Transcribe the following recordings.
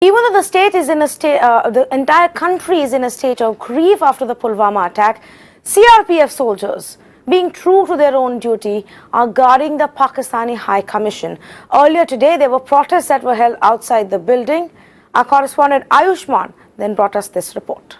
Even though the entire country is in a state of grief after the Pulwama attack, CRPF soldiers, being true to their own duty, are guarding the Pakistani High Commission. Earlier today, there were protests that were held outside the building. Our correspondent Ayushman then brought us this report.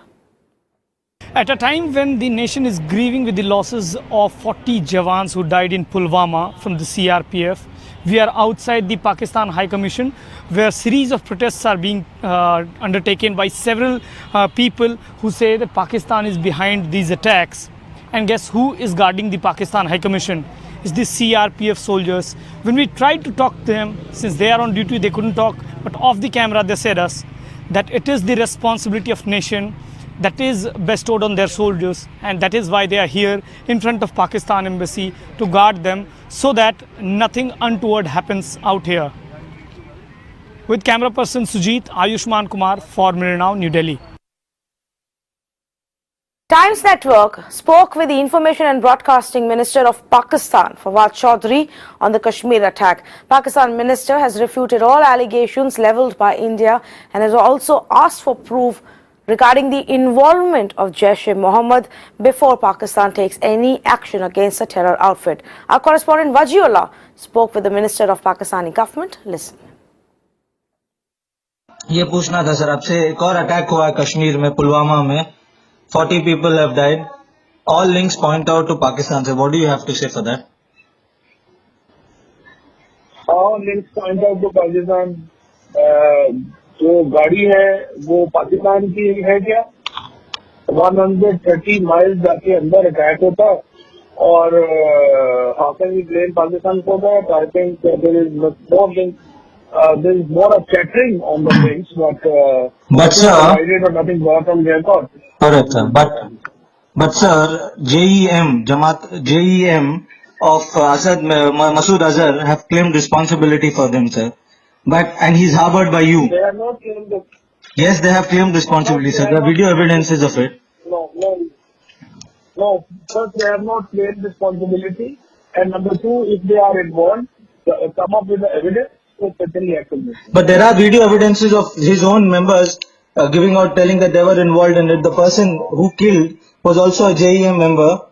At a time when the nation is grieving with the losses of 40 Jawans who died in Pulwama from the CRPF, we are outside the Pakistan High Commission, where a series of protests are being undertaken by several people who say that Pakistan is behind these attacks. And guess who is guarding the Pakistan High Commission? It's the CRPF soldiers. When we tried to talk to them, since they are on duty, they couldn't talk, but off the camera they said us that it is the responsibility of nation that is bestowed on their soldiers, and that is why they are here in front of Pakistan embassy to guard them so that nothing untoward happens out here. With camera person Sujit, Ayushman Kumar for TimesNow, New Delhi. Times Network spoke with the Information and Broadcasting Minister of Pakistan, Fawad Chaudhry, on the Kashmir attack. Pakistan Minister has refuted all allegations levelled by India and has also asked for proof regarding the involvement of Jaish-e-Mohammed before Pakistan takes any action against the terror outfit. Our correspondent Wajiullah spoke with the Minister of Pakistani government. Listen. ये पूछना था sir आपसे, एक और attack हुआ है कश्मीर में, पुलवामा में 40 people have died. All links point out to Pakistan. So what do you have to say for that? All links point out to Pakistan. जो गाड़ी है वो पाकिस्तान की है क्या? 130 माइल्स जाके अंदर अटैक होता और how can we blame Pakistan for that? I think there is more of chattering on the things, but sir, nothing brought on their court. Correct, sir. But sir, JEM of Masood Azhar have claimed responsibility for them, sir. And he's harbored by you. They have not claimed it. Yes, they have claimed responsibility, sir. The video evidences of it. No. First, they have not claimed responsibility. And number two, if they are involved, come up with the evidence, so certainly action. But there are video evidences of his own members giving out, telling that they were involved in it. The person who killed was also a JEM member,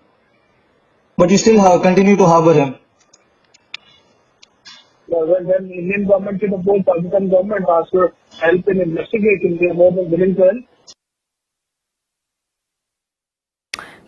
but you still continue to harbor him. When Indian government should oppose Pakistan government asked for help in investigating, they are more than willing to help.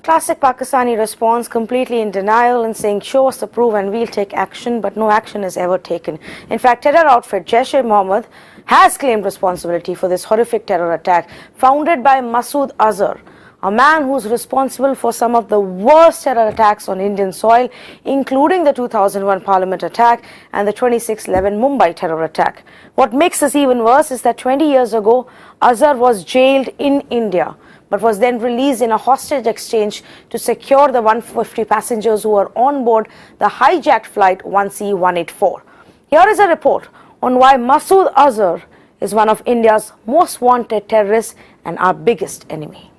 Classic Pakistani response, completely in denial and saying, show us the proof and we'll take action, but no action is ever taken. In fact, terror outfit Jaish-e-Mohammed has claimed responsibility for this horrific terror attack founded by Masood Azhar, a man who's responsible for some of the worst terror attacks on Indian soil, including the 2001 Parliament attack and the 26/11 Mumbai terror attack. What makes this even worse is that 20 years ago, Azhar was jailed in India, but was then released in a hostage exchange to secure the 150 passengers who were on board the hijacked flight 1C184. Here is a report on why Masood Azhar is one of India's most wanted terrorists and our biggest enemy.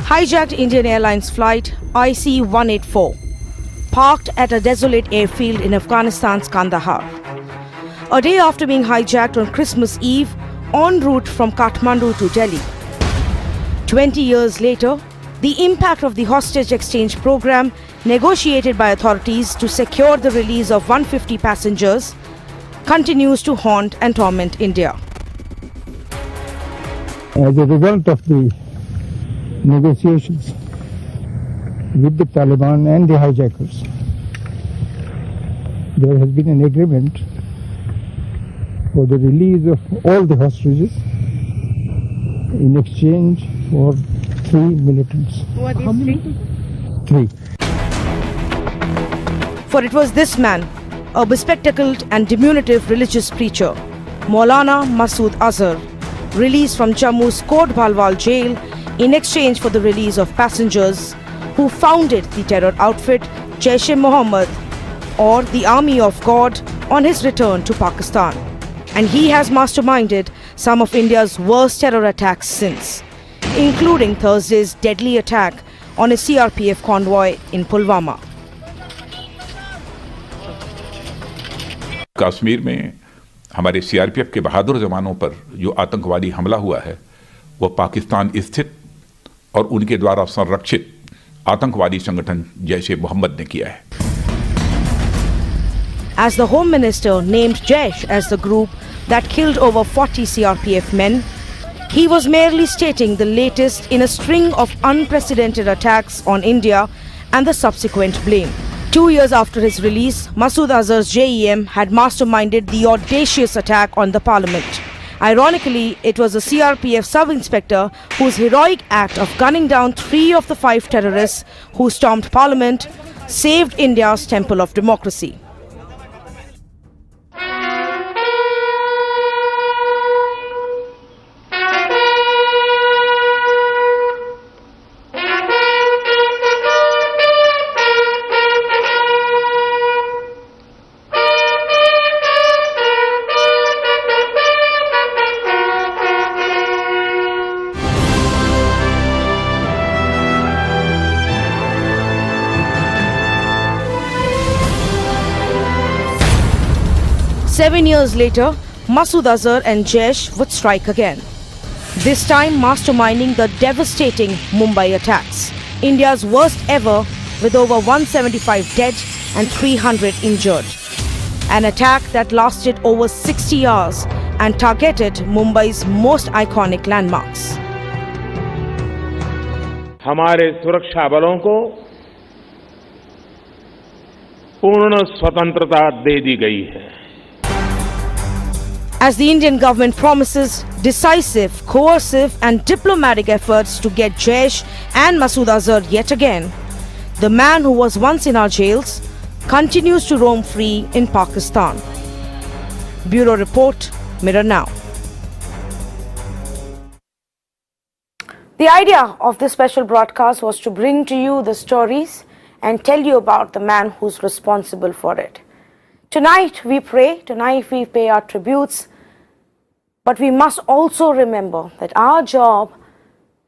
Hijacked Indian Airlines flight IC-184, parked at a desolate airfield in Afghanistan's Kandahar. A day after being hijacked on Christmas Eve, en route from Kathmandu to Delhi. 20 years later, the impact of the hostage exchange program negotiated by authorities to secure the release of 150 passengers continues to haunt and torment India. As a result of the negotiations with the Taliban and the hijackers, there has been an agreement for the release of all the hostages in exchange for 3 militants. How many? 3. For it was this man, a bespectacled and diminutive religious preacher, Maulana Masood Azhar, released from Jammu's Kot Bhalwal jail in exchange for the release of passengers who founded the terror outfit Jaish-e-Mohammed, or the Army of God, on his return to Pakistan. And he has masterminded some of India's worst terror attacks since, including Thursday's deadly attack on a CRPF convoy in Pulwama. Kashmir में हमारे CRPF के बहादुर जवानों पर जो आतंकवादी हमला हुआ है वो पाकिस्तान स्थित और उनके द्वारा संरक्षित आतंकवादी संगठन जैश-ए-मोहम्मद ने किया है. As the Home Minister named Jaish as the group that killed over 40 CRPF men, he was merely stating the latest in a string of unprecedented attacks on India and the subsequent blame. 2 years after his release, Masood Azhar's JEM had masterminded the audacious attack on the parliament. Ironically, it was a CRPF sub-inspector whose heroic act of gunning down 3 of the 5 terrorists who stormed parliament saved India's temple of democracy. Seven years later, Masood Azhar and Jaish would strike again. This time masterminding the devastating Mumbai attacks, India's worst ever, with over 175 dead and 300 injured. An attack that lasted over 60 hours and targeted Mumbai's most iconic landmarks. हमारे सुरक्षा बलों को पूर्ण स्वतंत्रता दे दी गई है. As the Indian government promises decisive, coercive and diplomatic efforts to get Jaish and Masood Azhar yet again, the man who was once in our jails continues to roam free in Pakistan. Bureau Report, Mirror Now. The idea of this special broadcast was to bring to you the stories and tell you about the man who's responsible for it. Tonight we pray, tonight we pay our tributes, but we must also remember that our job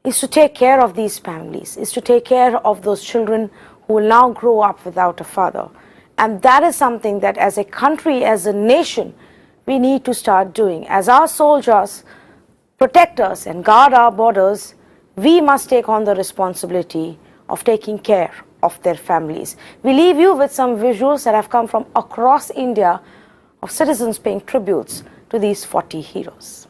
is to take care of these families, is to take care of those children who will now grow up without a father. And that is something that as a country, as a nation, we need to start doing. As our soldiers protect us and guard our borders, we must take on the responsibility of taking care of their families. We leave you with some visuals that have come from across India of citizens paying tributes to these 40 heroes.